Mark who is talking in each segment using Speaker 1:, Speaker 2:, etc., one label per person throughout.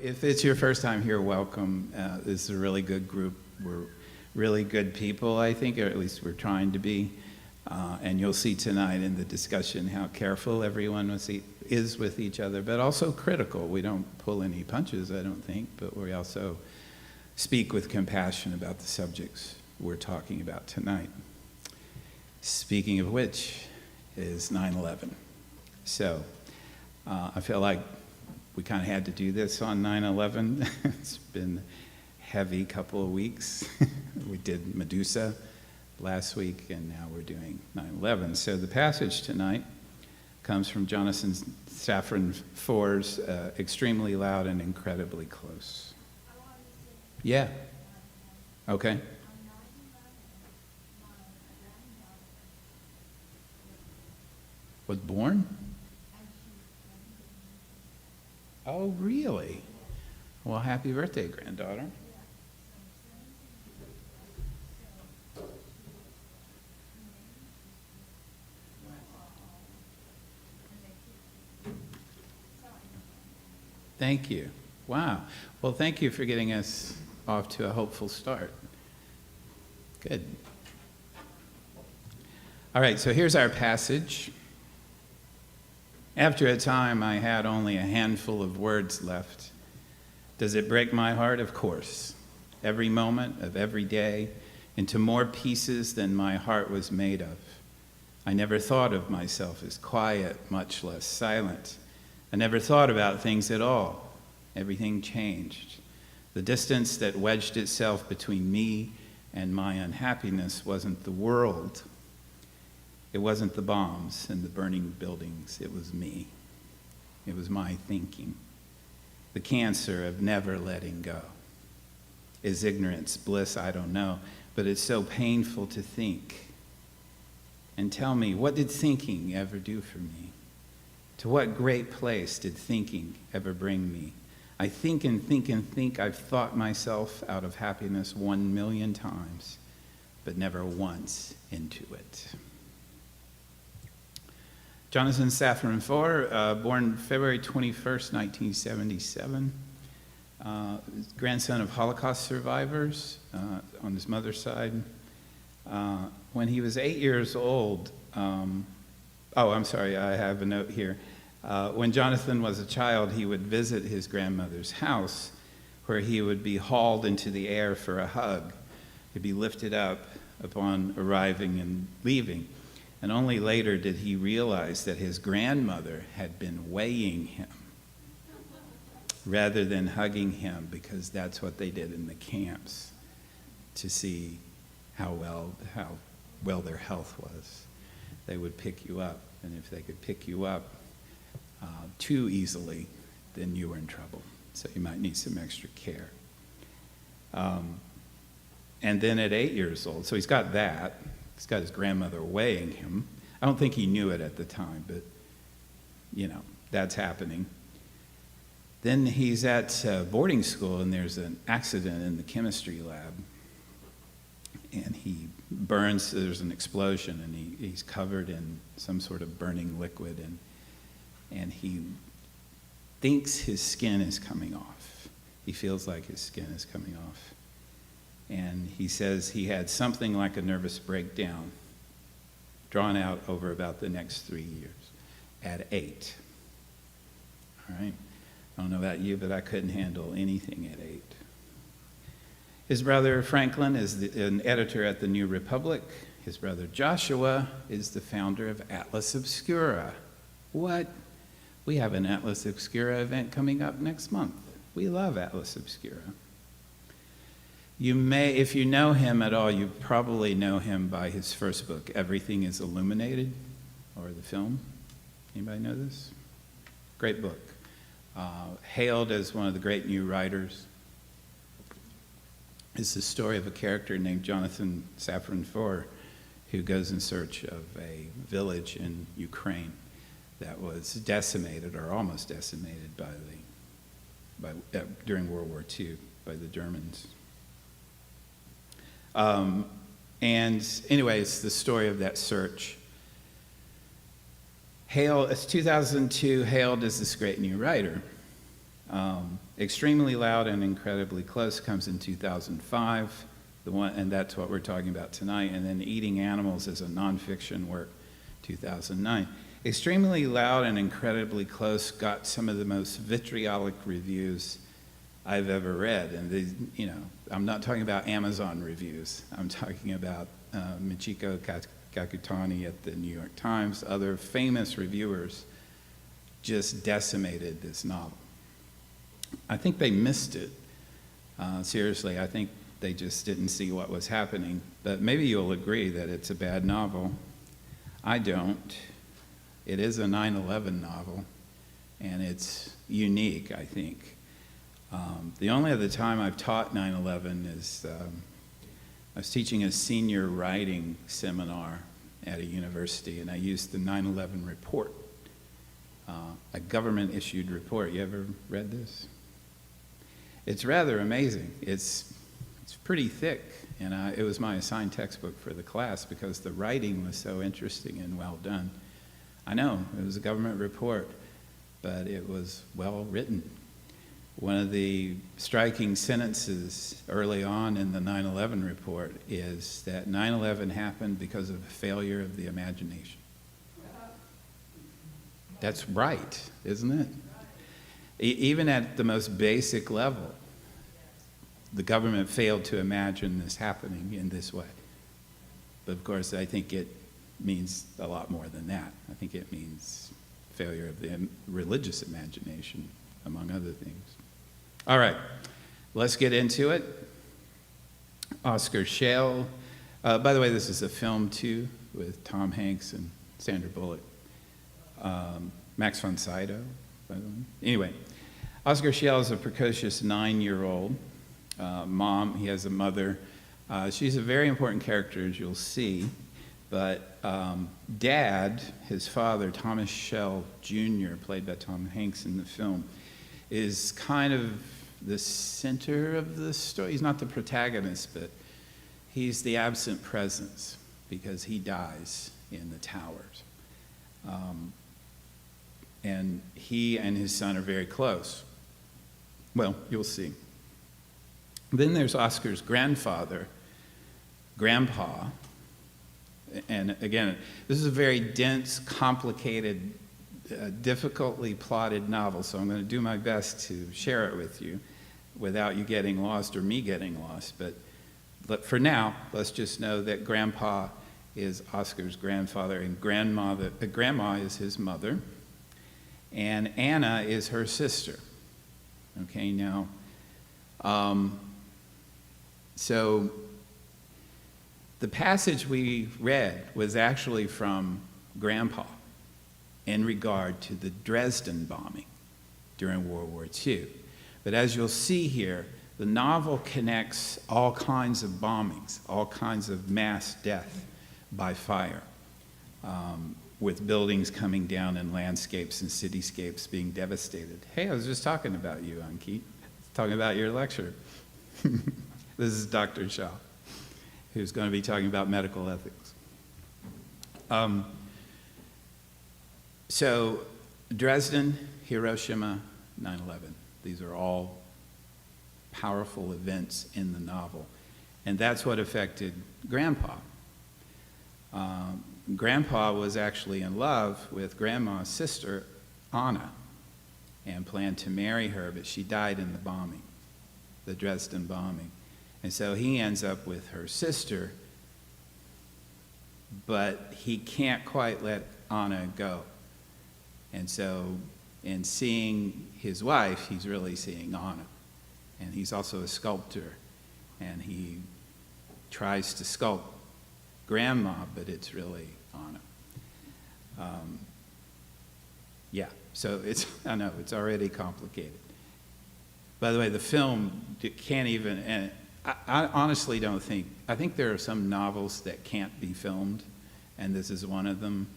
Speaker 1: If it's your first time here, welcome. This is a really good group. We're really good people, I think, or at least we're trying to be. And you'll see tonight in the discussion how careful everyone is with each other, but also critical. We don't pull any punches, I don't think, but we also speak with compassion about the subjects we're talking about tonight. Speaking of which is 9/11. So I feel like we kind of had to do this on 9/11. It's been a heavy couple of weeks. We did Medusa last week, and now we're doing 9/11. So the passage tonight comes from Jonathan Safran Foer's Extremely Loud and Incredibly Close. Yeah. Okay. Was born? Oh, really? Well, happy birthday, granddaughter. Thank you. Wow. Well, thank you for getting us off to a hopeful start. Good. All right, so here's our passage. After a time, I had only a handful of words left. Does it break my heart? Of course. Every moment of every day into more pieces than my heart was made of. I never thought of myself as quiet, much less silent. I never thought about things at all. Everything changed. The distance that wedged itself between me and my unhappiness wasn't the world. It wasn't the bombs and the burning buildings. It was me. It was my thinking. The cancer of never letting go. Is ignorance bliss? I don't know. But it's so painful to think. And tell me, what did thinking ever do for me? To what great place did thinking ever bring me? I think and think and think I've thought myself out of happiness 1,000,000 times, but never once into it. Jonathan Safran Foer, born February 21st, 1977, grandson of Holocaust survivors on his mother's side. When he was 8 years old, I'm sorry, I have a note here. When Jonathan was a child, he would visit his grandmother's house, where he would be hauled into the air for a hug. He'd be lifted up upon arriving and leaving. And only later did he realize that his grandmother had been weighing him rather than hugging him, because that's what they did in the camps to see how well their health was. They would pick you up, and if they could pick you up too easily, then you were in trouble. So you might need some extra care. And then at 8 years old, so he's got that. He's got his grandmother weighing him. I don't think he knew it at the time, but, that's happening. Then he's at boarding school, and there's an accident in the chemistry lab. And he burns, there's an explosion, and he's covered in some sort of burning liquid, and he thinks his skin is coming off. He feels like his skin is coming off. And he says he had something like a nervous breakdown drawn out over about the next 3 years at 8. All right? I don't know about you, but I couldn't handle anything at 8. His brother Franklin is an editor at the New Republic. His brother Joshua is the founder of Atlas Obscura. What? We have an Atlas Obscura event coming up next month. We love Atlas Obscura. You may, if you know him at all, you probably know him by his first book, Everything is Illuminated, or the film. Anybody know this? Great book. Hailed as one of the great new writers. It's the story of a character named Jonathan Safran Foer, who goes in search of a village in Ukraine that was decimated, or almost decimated, during World War II by the Germans. And anyway, it's the story of that search. It's 2002, hailed as this great new writer. Extremely Loud and Incredibly Close comes in 2005, and that's what we're talking about tonight. And then Eating Animals is a nonfiction work, 2009. Extremely Loud and Incredibly Close got some of the most vitriolic reviews I've ever read. And I'm not talking about Amazon reviews. I'm talking about Michiko Kakutani at the New York Times. Other famous reviewers just decimated this novel. I think they missed it. Seriously, I think they just didn't see what was happening. But maybe you'll agree that it's a bad novel. I don't. It is a 9/11 novel, and it's unique, I think. The only other time I've taught 9/11 is I was teaching a senior writing seminar at a university, and I used the 9/11 report, a government-issued report. You ever read this? It's rather amazing. It's pretty thick, and it was my assigned textbook for the class because the writing was so interesting and well done. I know, it was a government report, but it was well written. One of the striking sentences early on in the 9/11 report is that 9/11 happened because of a failure of the imagination. That's right, isn't it? Even at the most basic level, the government failed to imagine this happening in this way. But of course, I think it means a lot more than that. I think it means failure of the religious imagination, among other things. All right, let's get into it. Oscar Shale. By the way, this is a film, too, with Tom Hanks and Sandra Bullock. Max von Sydow, by the way. Anyway, Oscar Shale is a precocious 9-year-old mom. He has a mother. She's a very important character, as you'll see. But Dad, his father, Thomas Shale Jr., played by Tom Hanks in the film, is kind of the center of the story. He's not the protagonist, but he's the absent presence because he dies in the towers. And he and his son are very close. Well, you'll see. Then there's Oscar's grandfather, Grandpa. And again, this is a very dense, complicated, difficultly plotted novel, so I'm going to do my best to share it with you without you getting lost or me getting lost. But for now, let's just know that Grandpa is Oscar's grandfather, and Grandma is his mother, and Anna is her sister. Okay, now, so the passage we read was actually from Grandpa in regard to the Dresden bombing during World War II. But as you'll see here, the novel connects all kinds of bombings, all kinds of mass death by fire, with buildings coming down and landscapes and cityscapes being devastated. Hey, I was just talking about you, Ankit. Talking about your lecture. This is Dr. Shah, who's going to be talking about medical ethics. So Dresden, Hiroshima, 9/11. These are all powerful events in the novel. And that's what affected Grandpa. Grandpa was actually in love with Grandma's sister, Anna, and planned to marry her, but she died in the bombing, the Dresden bombing. And so he ends up with her sister, but he can't quite let Anna go. And so in seeing his wife, he's really seeing Anna. And he's also a sculptor, and he tries to sculpt Grandma, but it's really Anna. Yeah, so I know, it's already complicated. By the way, the film can't even, and I honestly don't think, I think there are some novels that can't be filmed, and this is one of them.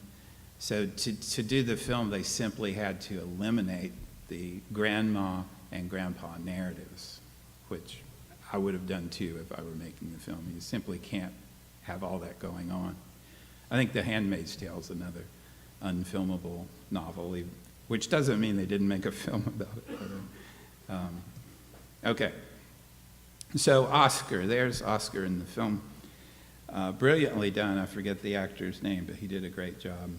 Speaker 1: So to do the film, they simply had to eliminate the Grandma and Grandpa narratives, which I would have done too if I were making the film. You simply can't have all that going on. I think The Handmaid's Tale is another unfilmable novel, which doesn't mean they didn't make a film about it. Okay. So Oscar, there's Oscar in the film. Brilliantly done. I forget the actor's name, but he did a great job.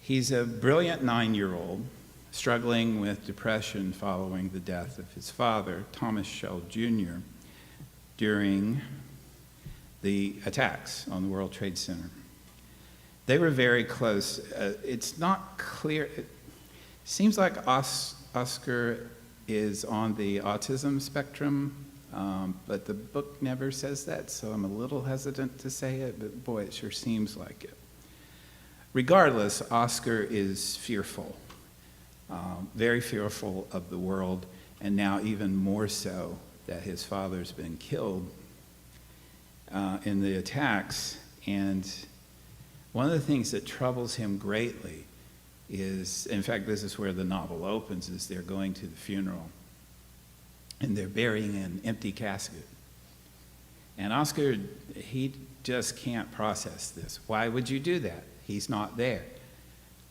Speaker 1: He's a brilliant 9-year-old struggling with depression following the death of his father, Thomas Shell Jr., during the attacks on the World Trade Center. They were very close. It's not clear. It seems like Oscar is on the autism spectrum, but the book never says that, so I'm a little hesitant to say it, but boy, it sure seems like it. Regardless, Oscar is fearful, very fearful of the world, and now even more so that his father's been killed in the attacks. And one of the things that troubles him greatly is, in fact, this is where the novel opens, is they're going to the funeral, and they're burying an empty casket. And Oscar, he just can't process this. Why would you do that? He's not there.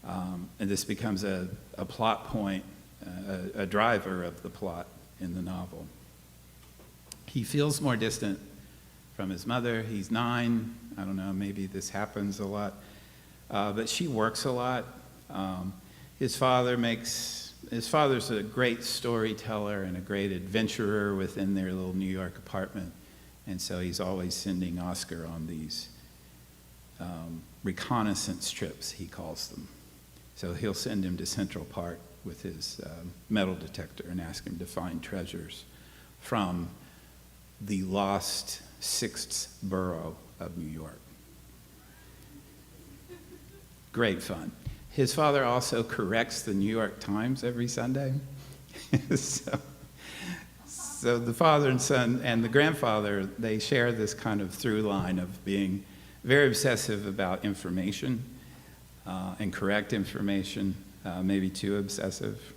Speaker 1: And this becomes a plot point, a driver of the plot in the novel. He feels more distant from his mother. He's 9. I don't know, maybe this happens a lot. But she works a lot. His father's a great storyteller and a great adventurer within their little New York apartment. And so he's always sending Oscar on these reconnaissance trips, he calls them. So he'll send him to Central Park with his metal detector and ask him to find treasures from the lost 6th borough of New York. Great fun. His father also corrects the New York Times every Sunday. So the father and son and the grandfather, they share this kind of through line of being very obsessive about information and correct information, maybe too obsessive.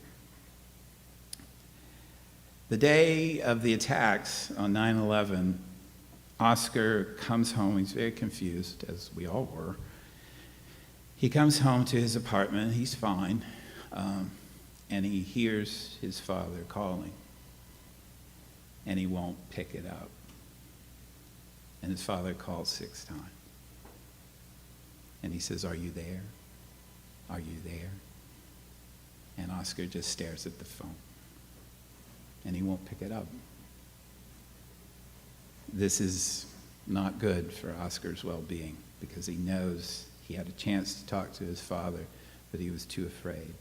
Speaker 1: The day of the attacks on 9/11, Oscar comes home. He's very confused, as we all were. He comes home to his apartment. He's fine. And he hears his father calling. And he won't pick it up. And his father calls 6 times. And he says, "Are you there? Are you there?" And Oscar just stares at the phone. And he won't pick it up. This is not good for Oscar's well-being, because he knows he had a chance to talk to his father, but he was too afraid.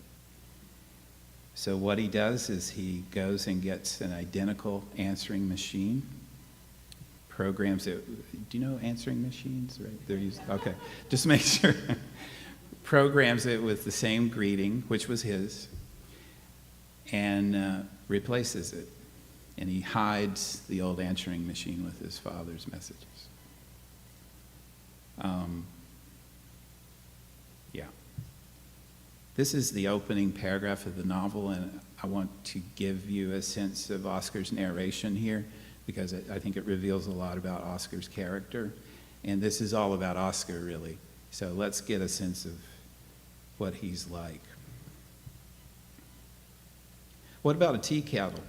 Speaker 1: So what he does is he goes and gets an identical answering machine, programs it. Do you know answering machines? Right? They're used. Okay, just make sure. Programs it with the same greeting, which was his, and replaces it. And he hides the old answering machine with his father's messages. Yeah. This is the opening paragraph of the novel, and I want to give you a sense of Oscar's narration here, because I think it reveals a lot about Oscar's character. And this is all about Oscar, really. So let's get a sense of what he's like. What about a tea kettle?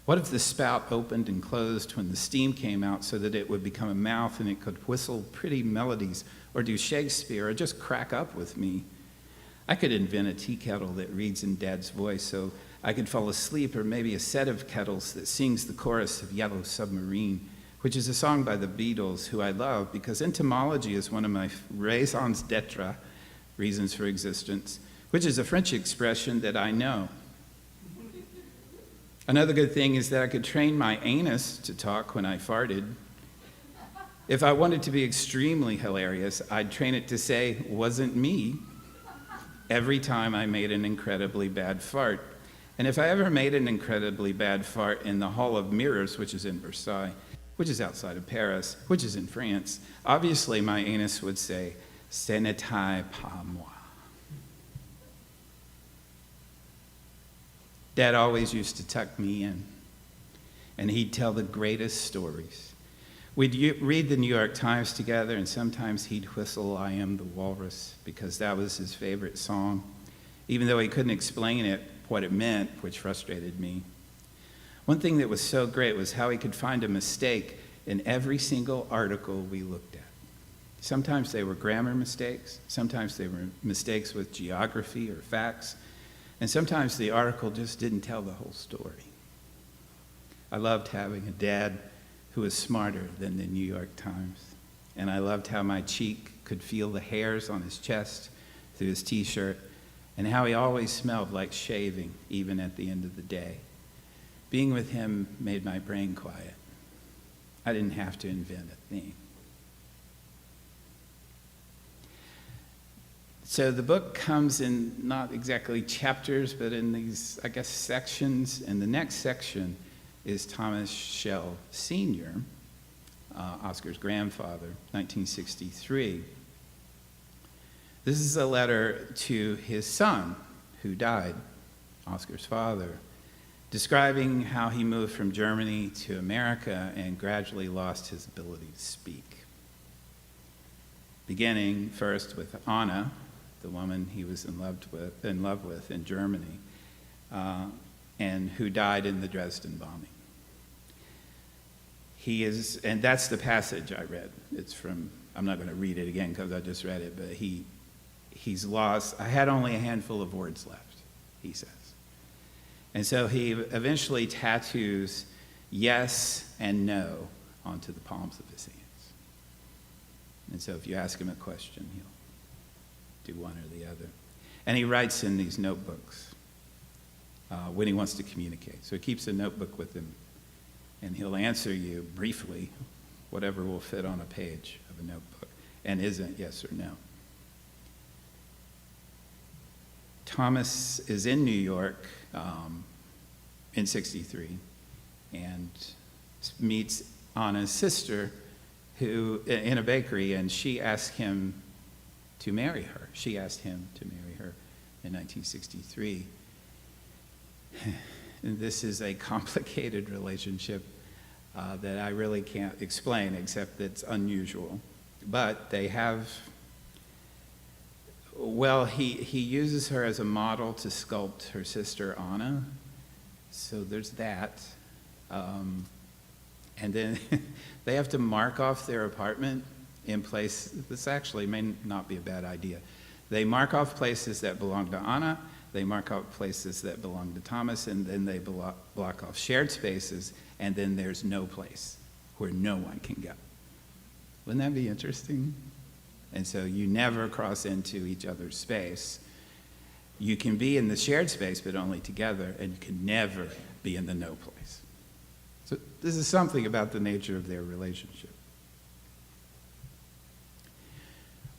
Speaker 1: What if the spout opened and closed when the steam came out so that it would become a mouth and it could whistle pretty melodies or do Shakespeare or just crack up with me? I could invent a tea kettle that reads in Dad's voice so I could fall asleep, or maybe a set of kettles that sings the chorus of Yellow Submarine, which is a song by the Beatles, who I love because entomology is one of my raisons d'etre, reasons for existence, which is a French expression that I know. Another good thing is that I could train my anus to talk when I farted. If I wanted to be extremely hilarious, I'd train it to say, "Wasn't me," every time I made an incredibly bad fart. And if I ever made an incredibly bad fart in the Hall of Mirrors, which is in Versailles, which is outside of Paris, which is in France, obviously my anus would say, "Ce n'était pas moi." Dad always used to tuck me in, and he'd tell the greatest stories. We'd read the New York Times together, and sometimes he'd whistle "I Am the Walrus," because that was his favorite song. Even though he couldn't explain it, what it meant, which frustrated me. One thing that was so great was how he could find a mistake in every single article we looked at. Sometimes they were grammar mistakes, sometimes they were mistakes with geography or facts, and sometimes the article just didn't tell the whole story. I loved having a dad who was smarter than the New York Times, and I loved how my cheek could feel the hairs on his chest through his t-shirt, and how he always smelled like shaving, even at the end of the day. Being with him made my brain quiet. I didn't have to invent a theme. So the book comes in not exactly chapters, but in these, I guess, sections. And the next section is Thomas Shell Sr., Oscar's grandfather, 1963. This is a letter to his son, who died, Oscar's father, describing how he moved from Germany to America and gradually lost his ability to speak. Beginning first with Anna, the woman he was in love with in Germany, and who died in the Dresden bombing. And that's the passage I read. It's from, I'm not going to read it again because I just read it, but he's lost, I had only a handful of words left, he says. And so he eventually tattoos yes and no onto the palms of his hands. And so if you ask him a question, he'll do one or the other. And he writes in these notebooks when he wants to communicate. So he keeps a notebook with him, and he'll answer you briefly, whatever will fit on a page of a notebook, and isn't yes or no. Thomas is in New York in 63 and meets Anna's sister who in a bakery, and she asked him to marry her. She asked him to marry her in 1963. And this is a complicated relationship that I really can't explain, except that it's unusual. But they have, well, he uses her as a model to sculpt her sister Anna. So there's that. And then they have to mark off their apartment in place. This actually may not be a bad idea. They mark off places that belong to Anna, they mark off places that belong to Thomas, and then they block off shared spaces, and then there's no place where no one can go. Wouldn't that be interesting? And so you never cross into each other's space. You can be in the shared space, but only together, and you can never be in the no place. So this is something about the nature of their relationship.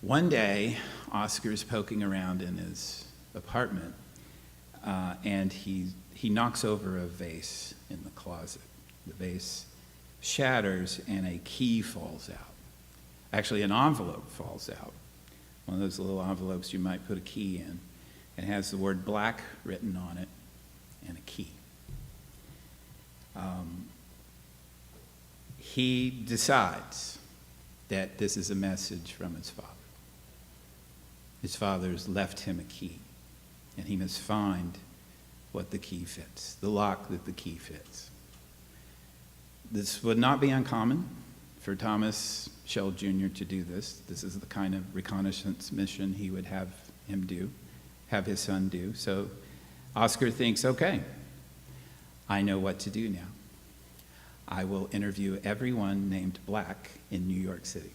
Speaker 1: One day, Oscar's poking around in his apartment, and he knocks over a vase in the closet. The vase shatters, and a key falls out. Actually, an envelope falls out. One of those little envelopes you might put a key in. It has the word black written on it, and a key. He decides that this is a message from his father. His father's left him a key, and he must find what the key fits, the lock that the key fits. This would not be uncommon for Thomas Shell Jr. to do this. This is the kind of reconnaissance mission he would have his son do. So Oscar thinks, okay, I know what to do now. I will interview everyone named Black in New York City.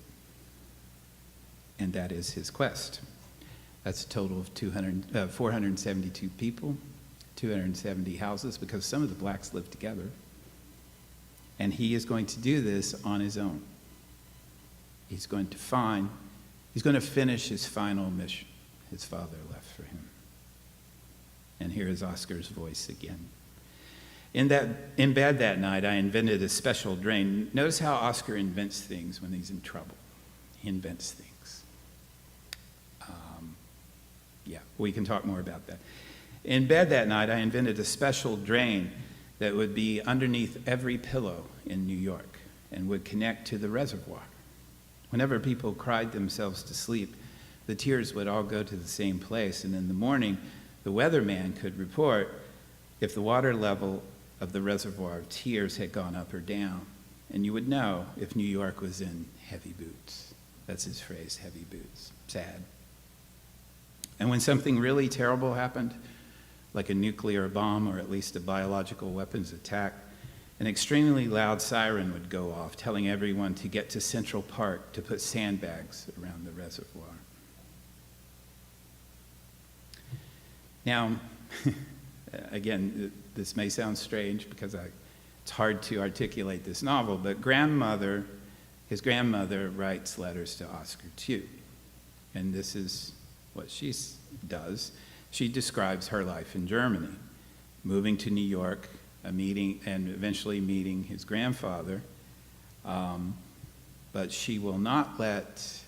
Speaker 1: And that is his quest. That's a total of 472 people, 270 houses, because some of the blacks live together. And he is going to do this on his own. He's going to finish his final mission his father left for him. And here is Oscar's voice again. In bed that night, I invented a special drain. Notice how Oscar invents things when he's in trouble. He invents things. We can talk more about that. In bed that night, I invented a special drain that would be underneath every pillow in New York and would connect to the reservoir. Whenever people cried themselves to sleep, the tears would all go to the same place, and in the morning, the weatherman could report if the water level of the Reservoir of Tears had gone up or down, and you would know if New York was in heavy boots. That's his phrase, heavy boots. Sad. And when something really terrible happened, like a nuclear bomb or at least a biological weapons attack, an extremely loud siren would go off, telling everyone to get to Central Park to put sandbags around the reservoir. Now, again, this may sound strange because it's hard to articulate this novel, but his grandmother writes letters to Oscar too. And this is what she does. She describes her life in Germany, moving to New York, meeting, and eventually meeting his grandfather. But she will not let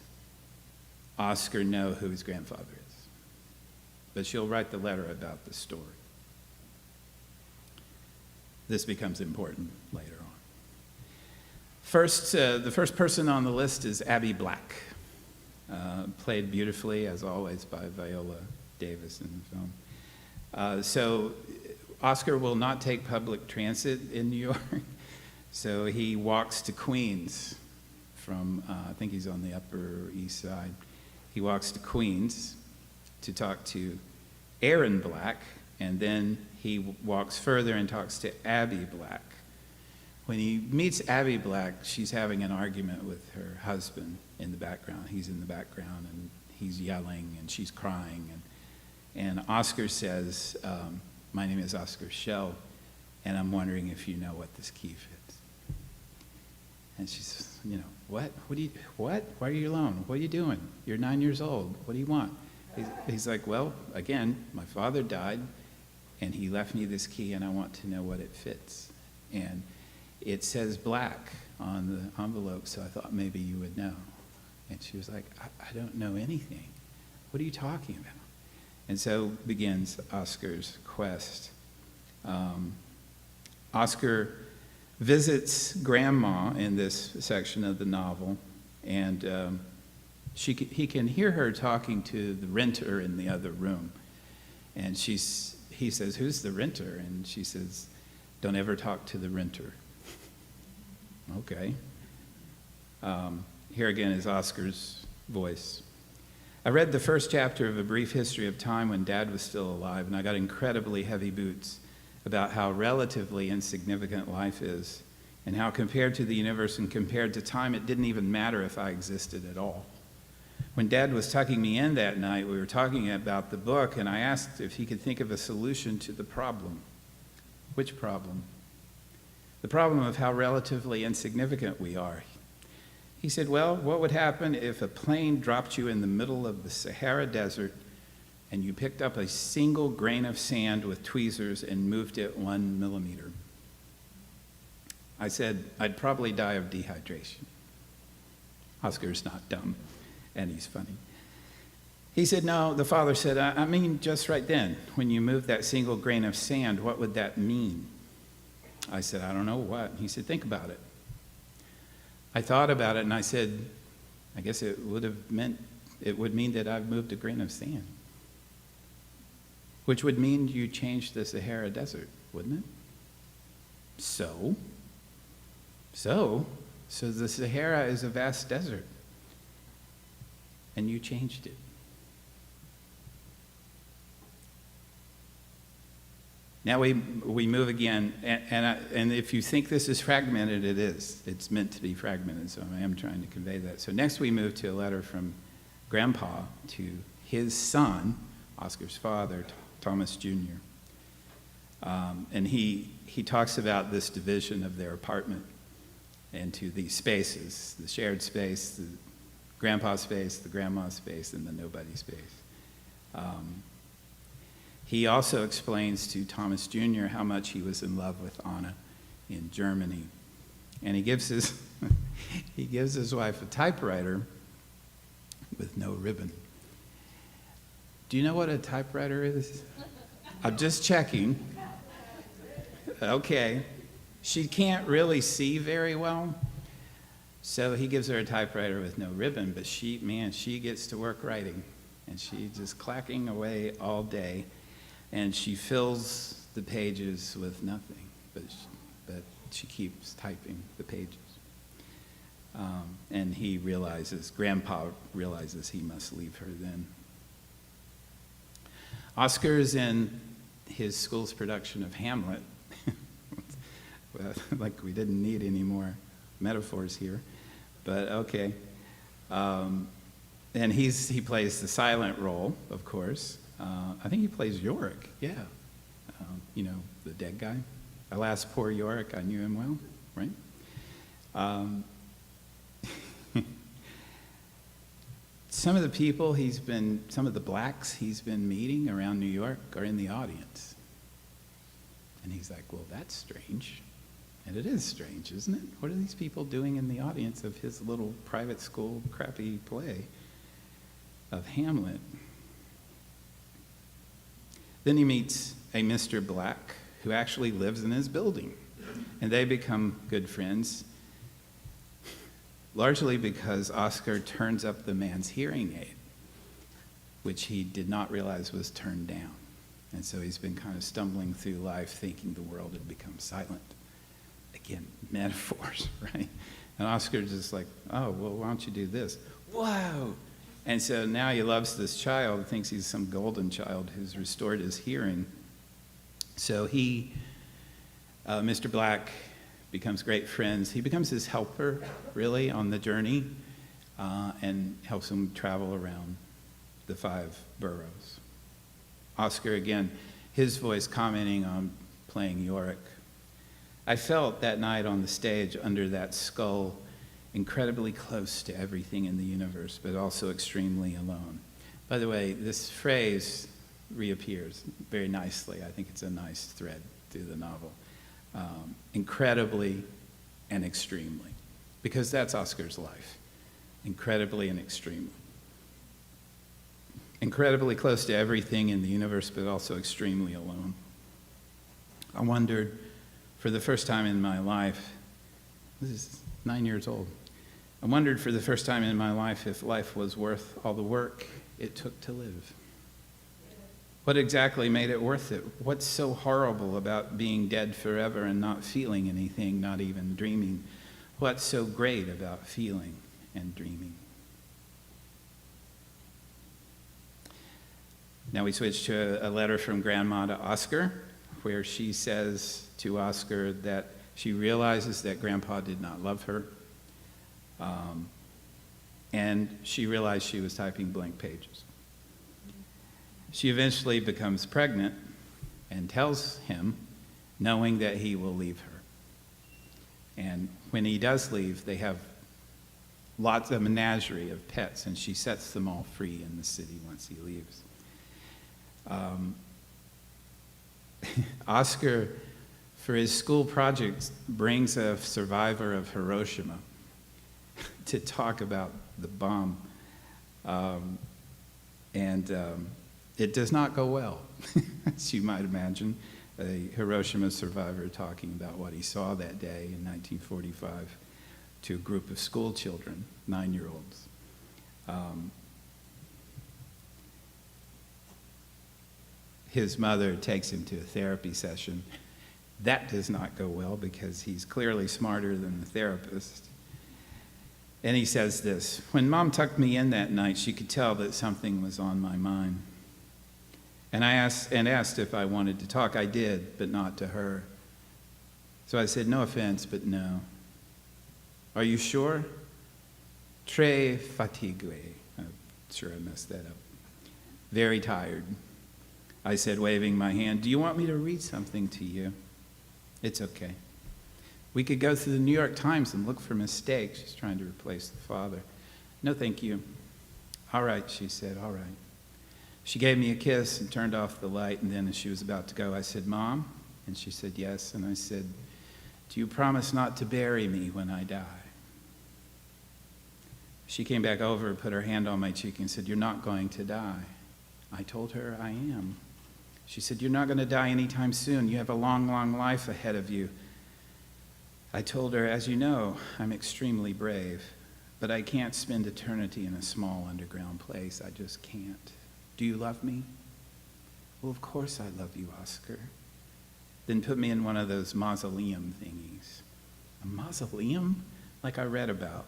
Speaker 1: Oscar know who his grandfather is. But she'll write the letter about the story. This becomes important later on. First, the first person on the list is Abby Black, played beautifully, as always, by Viola Davis in the film. So Oscar will not take public transit in New York, so he walks to Queens from, I think he's on the Upper East Side. He walks to Queens to talk to Aaron Black, and then he walks further and talks to Abby Black. When he meets Abby Black, she's having an argument with her husband in the background. He's in the background, and he's yelling, and she's crying. And Oscar says, my name is Oscar Schell, and I'm wondering if you know what this key fits. And she says, what? What? Why are you alone? What are you doing? You're 9 years old. What do you want? He's like, well, again, my father died, and he left me this key, and I want to know what it fits. And it says Black on the envelope, so I thought maybe you would know. And she was like, I don't know anything. What are you talking about? And so begins Oscar's quest. Oscar visits Grandma in this section of the novel, and he can hear her talking to the renter in the other room. And he says, who's the renter? And she says, don't ever talk to the renter. Okay. Here again is Oscar's voice. I read the first chapter of A Brief History of Time when Dad was still alive, and I got incredibly heavy boots about how relatively insignificant life is, and how compared to the universe and compared to time, it didn't even matter if I existed at all. When Dad was tucking me in that night, we were talking about the book, and I asked if he could think of a solution to the problem. Which problem? The problem of how relatively insignificant we are. He said, well, what would happen if a plane dropped you in the middle of the Sahara Desert and you picked up a single grain of sand with tweezers and moved it 1 millimeter? I said, I'd probably die of dehydration. Oscar's not dumb, and he's funny. He said, no, the father said, I mean, just right then, when you moved that single grain of sand, what would that mean? I said, I don't know what. He said, think about it. I thought about it, and I said, I guess it would mean that I've moved a grain of sand, which would mean you changed the Sahara Desert, wouldn't it? So the Sahara is a vast desert, and you changed it. Now we move again, and if you think this is fragmented, it is. It's meant to be fragmented, so I am trying to convey that. So next we move to a letter from Grandpa to his son, Oscar's father, Thomas Jr. And he talks about this division of their apartment into these spaces, the shared space, the grandpa space, the grandma space, and the nobody space. He also explains to Thomas Jr. how much he was in love with Anna in Germany. And he gives his wife a typewriter with no ribbon. Do you know what a typewriter is? I'm just checking. Okay. She can't really see very well, so he gives her a typewriter with no ribbon, but she gets to work writing, and she's just clacking away all day. And she fills the pages with nothing, but she keeps typing the pages. And Grandpa realizes he must leave her then. Oscar's in his school's production of Hamlet. Well, like we didn't need any more metaphors here, but okay. And he plays the silent role, of course. I think he plays Yorick, yeah. The dead guy. Alas, poor Yorick, I knew him well, right? Some of the blacks he's been meeting around New York are in the audience. And he's like, well, that's strange. And it is strange, isn't it? What are these people doing in the audience of his little private school crappy play of Hamlet? Then he meets a Mr. Black who actually lives in his building. And they become good friends, largely because Oscar turns up the man's hearing aid, which he did not realize was turned down. And so he's been kind of stumbling through life thinking the world had become silent. Again, metaphors, right? And Oscar's just like, oh, well, why don't you do this? Whoa! And so now he loves this child, thinks he's some golden child who's restored his hearing. So Mr. Black becomes great friends. He becomes his helper, really, on the journey, and helps him travel around the 5 boroughs. Oscar, again, his voice commenting on playing Yorick. I felt that night on the stage under that skull incredibly close to everything in the universe, but also extremely alone. By the way, this phrase reappears very nicely. I think it's a nice thread through the novel. Incredibly and extremely, because that's Oscar's life. Incredibly and extremely. Incredibly close to everything in the universe, but also extremely alone. I wondered, for the first time in my life, this is 9 years old, I wondered for the first time in my life if life was worth all the work it took to live. What exactly made it worth it? What's so horrible about being dead forever and not feeling anything, not even dreaming? What's so great about feeling and dreaming? Now we switch to a letter from Grandma to Oscar, where she says to Oscar that she realizes that Grandpa did not love her, and she realized she was typing blank pages. She eventually becomes pregnant and tells him, knowing that he will leave her. And when he does leave, they have lots of menagerie of pets, and she sets them all free in the city once he leaves. Oscar, for his school project, brings a survivor of Hiroshima to talk about the bomb. It does not go well, as you might imagine. A Hiroshima survivor talking about what he saw that day in 1945 to a group of school children, 9-year-olds. His mother takes him to a therapy session. That does not go well because he's clearly smarter than the therapist. And he says this, "When Mom tucked me in that night, she could tell that something was on my mind. And I asked if I wanted to talk. I did, but not to her. So I said, no offense, but no. Are you sure? Très fatigué." I'm sure I messed that up. Very tired. I said, waving my hand, "Do you want me to read something to you?" "It's okay. We could go through the New York Times and look for mistakes." She's trying to replace the father. "No, thank you." "All right," she said, "all right." She gave me a kiss and turned off the light, and then as she was about to go, I said, "Mom?" And she said, "Yes." And I said, "Do you promise not to bury me when I die?" She came back over and put her hand on my cheek and said, "You're not going to die." I told her I am. She said, "You're not going to die anytime soon. You have a long, long life ahead of you." I told her, "As you know, I'm extremely brave, but I can't spend eternity in a small underground place. I just can't. Do you love me?" Well, of course I love you, Oscar. Then put me in one of those mausoleum thingies. A mausoleum? Like I read about.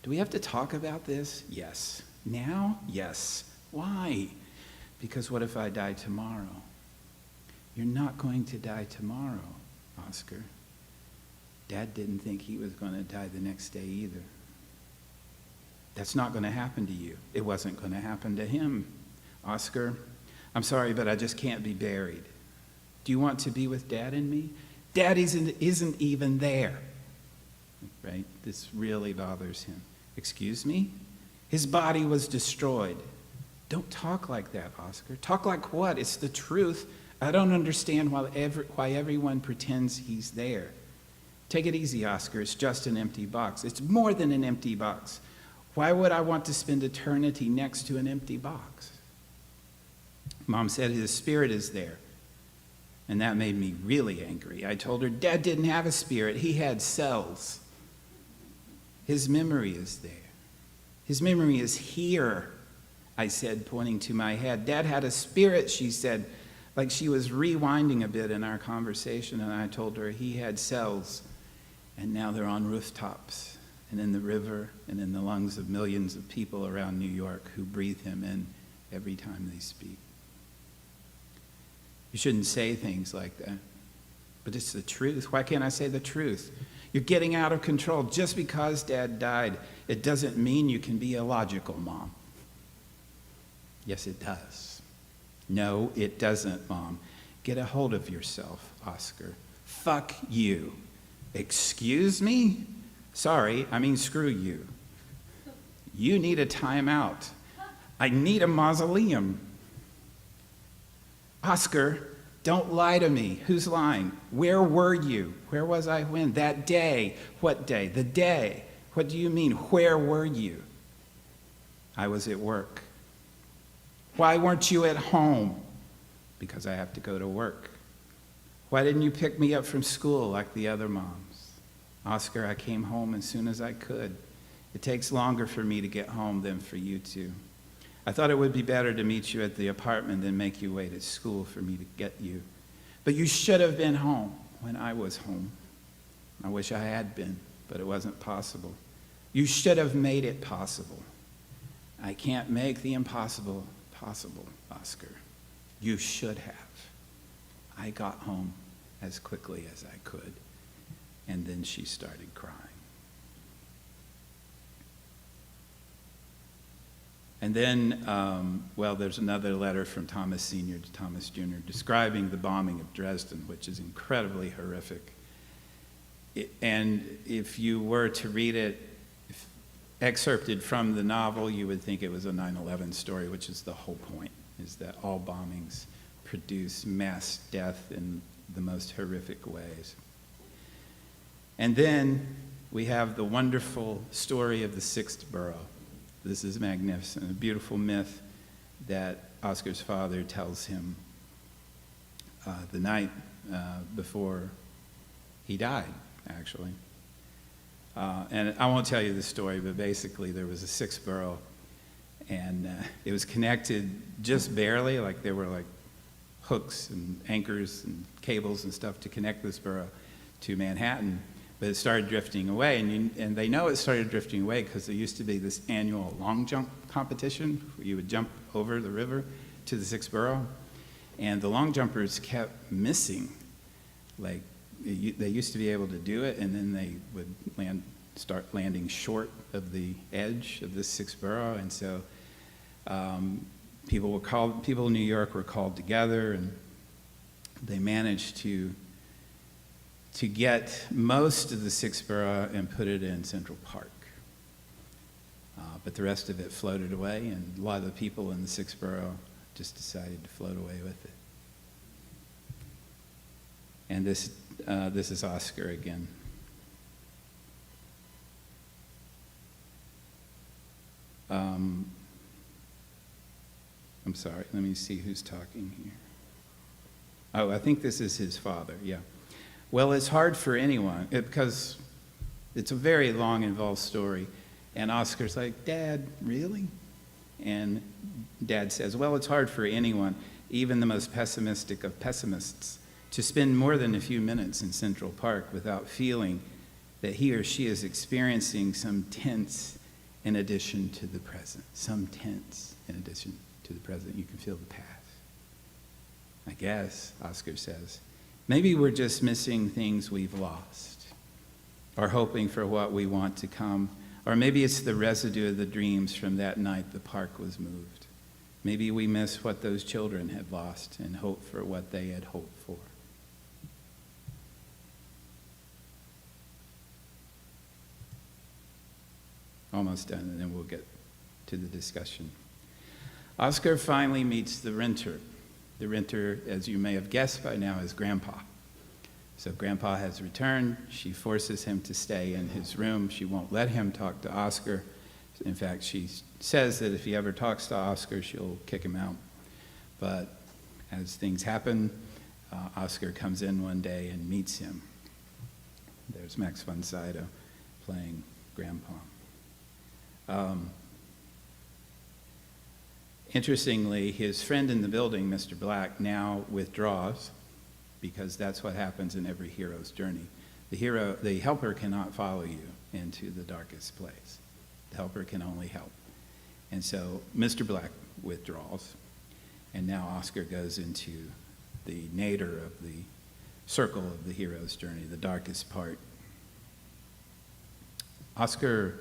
Speaker 1: Do we have to talk about this? Yes. Now? Yes. Why? Because what if I die tomorrow? You're not going to die tomorrow, Oscar. Dad didn't think he was going to die the next day either. That's not going to happen to you. It wasn't going to happen to him. Oscar, I'm sorry, but I just can't be buried. Do you want to be with Dad and me? Dad isn't even there. Right? This really bothers him. Excuse me? His body was destroyed. Don't talk like that, Oscar. Talk like what? It's the truth. I don't understand why everyone pretends he's there. Take it easy, Oscar. It's just an empty box. It's more than an empty box. Why would I want to spend eternity next to an empty box? Mom said his spirit is there. And that made me really angry. I told her, Dad didn't have a spirit. He had cells. His memory is there. His memory is here, I said, pointing to my head. Dad had a spirit, she said, like she was rewinding a bit in our conversation. And I told her he had cells. And now they're on rooftops and in the river and in the lungs of millions of people around New York who breathe him in every time they speak. You shouldn't say things like that. But it's the truth. Why can't I say the truth? You're getting out of control. Just because Dad died, it doesn't mean you can be illogical, Mom. Yes, it does. No, it doesn't, Mom. Get a hold of yourself, Oscar. Fuck you. Excuse me? Sorry, I mean screw you. You need a timeout. I need a mausoleum. Oscar, don't lie to me. Who's lying? Where were you? Where was I when? That day. What day? The day. What do you mean? Where were you? I was at work. Why weren't you at home? Because I have to go to work. Why didn't you pick me up from school like the other moms? Oscar, I came home as soon as I could. It takes longer for me to get home than for you to. I thought it would be better to meet you at the apartment than make you wait at school for me to get you. But you should have been home when I was home. I wish I had been, but it wasn't possible. You should have made it possible. I can't make the impossible possible, Oscar. You should have. I got home as quickly as I could, and then she started crying. And then, there's another letter from Thomas Sr. to Thomas Jr. describing the bombing of Dresden, which is incredibly horrific. And if you were to read it excerpted from the novel, you would think it was a 9/11 story, which is the whole point, is that all bombings produce mass death in the most horrific ways. And then we have the wonderful story of the sixth borough. This is magnificent, a beautiful myth that Oscar's father tells him the night before he died, actually. And I won't tell you the story, but basically there was a sixth borough, and it was connected just barely, like there were like hooks and anchors and cables and stuff to connect this borough to Manhattan. But it started drifting away, and they know it started drifting away because there used to be this annual long jump competition where you would jump over the river to the sixth borough, and the long jumpers kept missing. Like, they used to be able to do it, and then they would start landing short of the edge of this sixth borough, and so people in New York were called together, and they managed to get most of the sixth borough and put it in Central Park. But the rest of it floated away, and a lot of the people in the sixth borough just decided to float away with it. And this is Oscar again. I'm sorry, let me see who's talking here. Oh, I think this is his father, yeah. Well, it's hard for anyone, because it's a very long, involved story. And Oscar's like, Dad, really? And Dad says, well, it's hard for anyone. even the most pessimistic of pessimists, to spend more than a few minutes in Central Park without feeling that he or she is experiencing some tense in addition to the present. Some tense in addition to the present. You can feel the past. I guess, Oscar says, maybe we're just missing things we've lost, or hoping for what we want to come, or maybe it's the residue of the dreams from that night the park was moved. Maybe we miss what those children had lost and hope for what they had hoped for. Almost done, and then we'll get to the discussion. Oscar finally meets the renter. The renter, as you may have guessed by now, is Grandpa. So Grandpa has returned. She forces him to stay in his room. She won't let him talk to Oscar. In fact, she says that if he ever talks to Oscar, she'll kick him out. But as things happen, Oscar comes in one day and meets him. There's Max von Sydow playing Grandpa. Interestingly, his friend in the building, Mr. Black, now withdraws, because that's what happens in every hero's journey. The helper cannot follow you into the darkest place. The helper can only help. And so Mr. Black withdraws, and now Oscar goes into the nadir of the circle of the hero's journey, the darkest part. Oscar,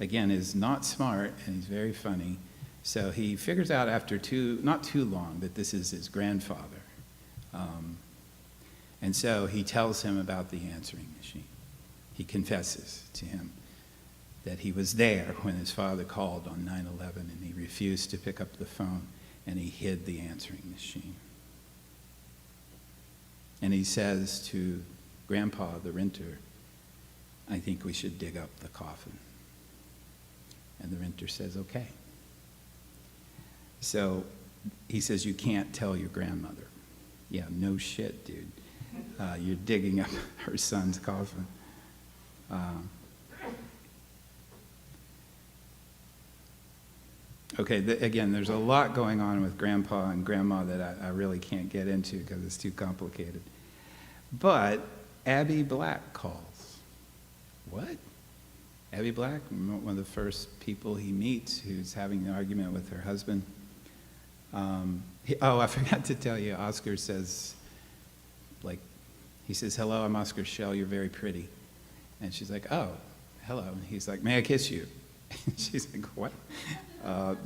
Speaker 1: again, is not smart, and he's very funny. So he figures out after not too long, that this is his grandfather. And so he tells him about the answering machine. He confesses to him that he was there when his father called on 9/11, and he refused to pick up the phone, and he hid the answering machine. And he says to Grandpa, the renter, I think we should dig up the coffin. And the renter says, okay. So he says, you can't tell your grandmother. Yeah, no shit, dude. You're digging up her son's coffin. Okay, again, there's a lot going on with Grandpa and Grandma that I really can't get into because it's too complicated. But Abby Black calls. What? Abby Black, one of the first people he meets who's having an argument with her husband. I forgot to tell you, Oscar says, he says, hello, I'm Oscar Schell, you're very pretty. And she's like, oh, hello. And he's like, may I kiss you? And she's like, what?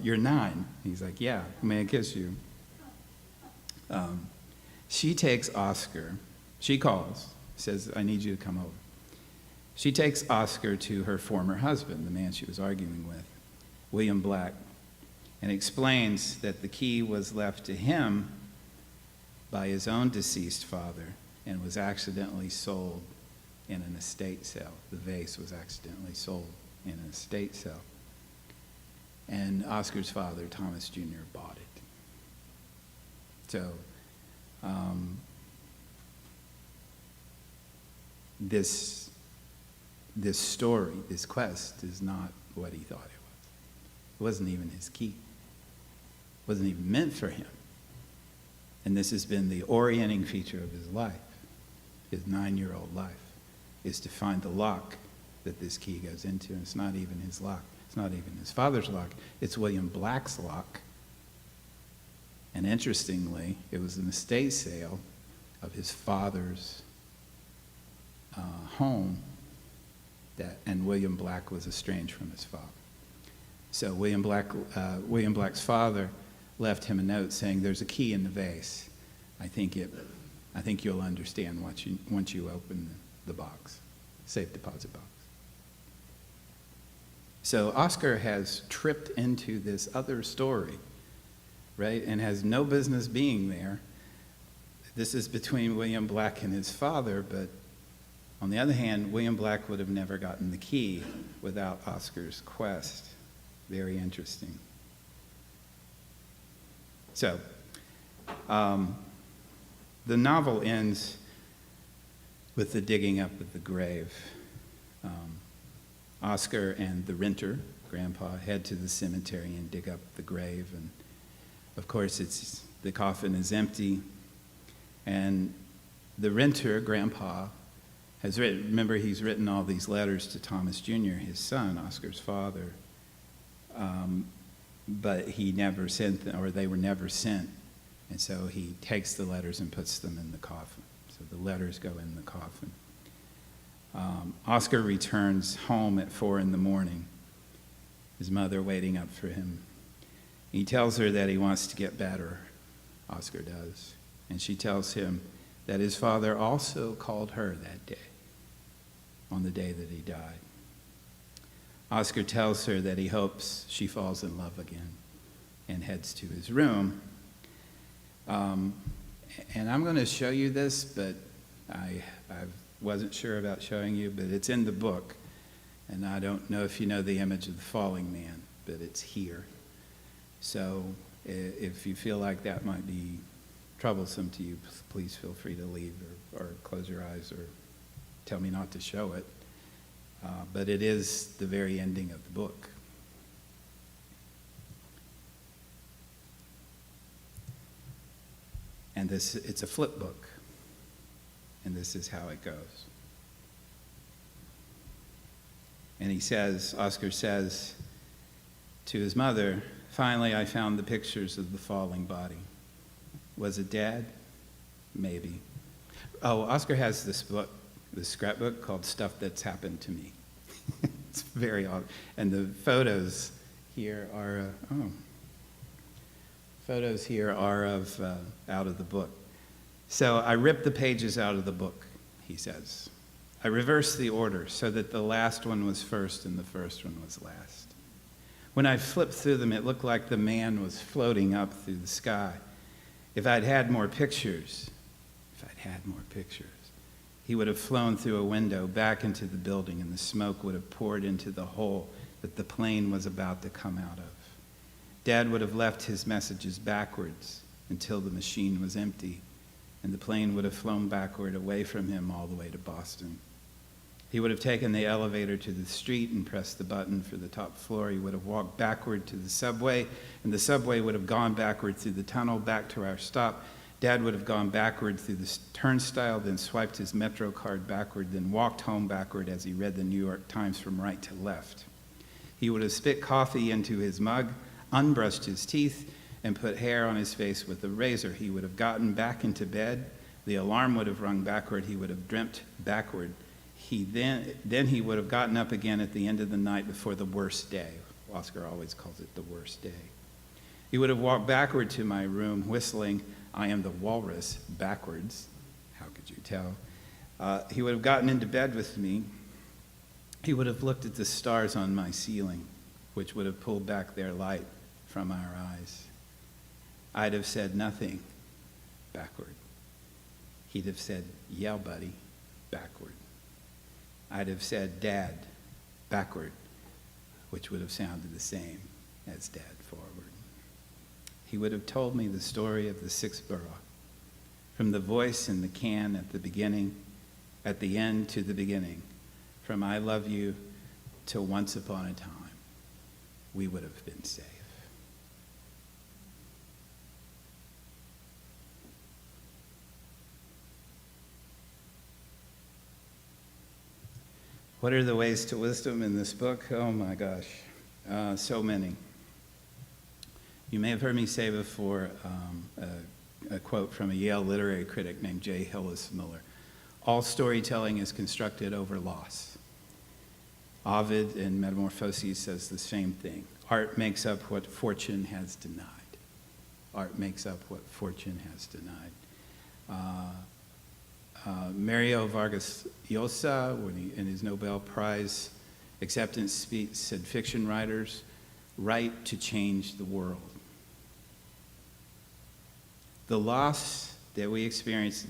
Speaker 1: You're 9. He's like, yeah, may I kiss you? She takes Oscar, she calls, says, I need you to come over. She takes Oscar to her former husband, the man she was arguing with, William Black, and explains that the key was left to him by his own deceased father and was accidentally sold in an estate sale. The vase was accidentally sold in an estate sale. And Oscar's father, Thomas Jr., bought it. So this story, this quest, is not what he thought it was. It wasn't even his key. It wasn't even meant for him. And this has been the orienting feature of his life, his 9-year-old life, is to find the lock that this key goes into. And it's not even his lock. It's not even his father's lock. It's William Black's lock. And interestingly, it was an estate sale of his father's home, and William Black was estranged from his father. So William Black's father left him a note saying, there's a key in the vase. I think you'll understand once you open the box, safe deposit box. So Oscar has tripped into this other story, right, and has no business being there. This is between William Black and his father, but on the other hand, William Black would have never gotten the key without Oscar's quest. Very interesting. So, the novel ends with the digging up of the grave. Oscar and the renter, Grandpa, head to the cemetery and dig up the grave. And of course, it's The coffin is empty. And the renter, Grandpa, has written, remember he's written all these letters to Thomas Jr., his son, Oscar's father, but he never sent them, or they were never sent. And so he takes the letters and puts them in the coffin. So the letters go in the coffin. Oscar returns home at 4 a.m, his mother waiting up for him. He tells her that he wants to get better, Oscar does. And she tells him that his father also called her that day, on the day that he died. Oscar tells her that he hopes she falls in love again and heads to his room. And I'm going to show you this, but I wasn't sure about showing you, but it's in the book. And I don't know if you know the image of the falling man, but it's here. So if you feel like that might be troublesome to you, please feel free to leave or close your eyes or tell me not to show it. But it is the very ending of the book. And it's a flip book. And this is how it goes. And Oscar says to his mother, "Finally, I found the pictures of the falling body. Was it Dad? Maybe." Oh, Oscar has this book, this scrapbook called Stuff That's Happened to Me. It's very odd. And the photos here are, of out of the book. So I ripped the pages out of the book, he says. I reversed the order so that the last one was first and the first one was last. When I flipped through them, it looked like the man was floating up through the sky. If I'd had more pictures, he would have flown through a window back into the building, and the smoke would have poured into the hole that the plane was about to come out of. Dad would have left his messages backwards until the machine was empty, and the plane would have flown backward away from him all the way to Boston. He would have taken the elevator to the street and pressed the button for the top floor. He would have walked backward to the subway, and the subway would have gone backward through the tunnel back to our stop. Dad would have gone backward through the turnstile, then swiped his Metro card backward, then walked home backward as he read the New York Times from right to left. He would have spit coffee into his mug, unbrushed his teeth, and put hair on his face with a razor. He would have gotten back into bed. The alarm would have rung backward. He would have dreamt backward. Then he would have gotten up again at the end of the night before the worst day. Oscar always calls it the worst day. He would have walked backward to my room, whistling "I Am the Walrus" backwards. How could you tell? He would have gotten into bed with me. He would have looked at the stars on my ceiling, which would have pulled back their light from our eyes. I'd have said nothing, backward. He'd have said, "Yeah, buddy," backward. I'd have said, "Dad," backward, which would have sounded the same as "Dad" forward. He would have told me the story of the sixth borough, from the voice in the can at the beginning, at the end to the beginning, from "I love you" to "once upon a time." We would have been safe. What are the ways to wisdom in this book? Oh my gosh, so many. You may have heard me say before a quote from a Yale literary critic named J. Hillis Miller. All storytelling is constructed over loss. Ovid in Metamorphoses says the same thing. Art makes up what fortune has denied. Art makes up what fortune has denied. Mario Vargas Llosa, in his Nobel Prize acceptance speech, said fiction writers write to change the world. The losses that we experience,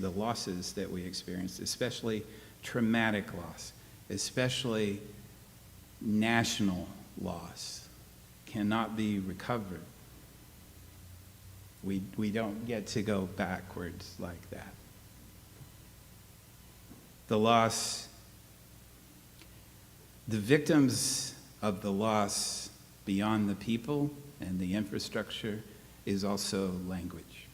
Speaker 1: especially traumatic loss, especially national loss, cannot be recovered. We don't get to go backwards like that. The victims of the loss beyond the people and the infrastructure is also language.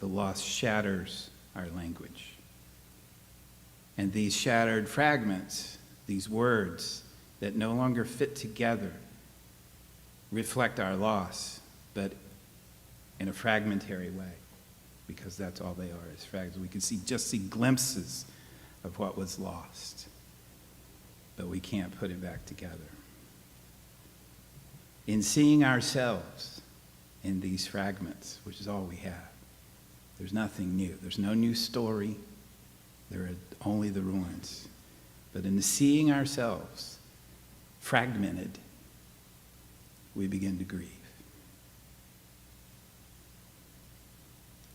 Speaker 1: The loss shatters our language. And these shattered fragments, these words that no longer fit together, reflect our loss, but in a fragmentary way, because that's all they are, is fragments. We can just see glimpses of what was lost, but we can't put it back together. In seeing ourselves in these fragments, which is all we have, there's nothing new. There's no new story. There are only the ruins. But in the seeing ourselves fragmented, we begin to grieve.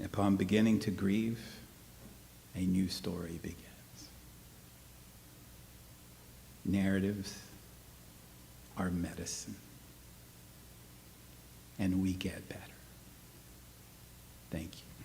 Speaker 1: Upon beginning to grieve, a new story begins. Narratives are medicine, and we get better. Thank you.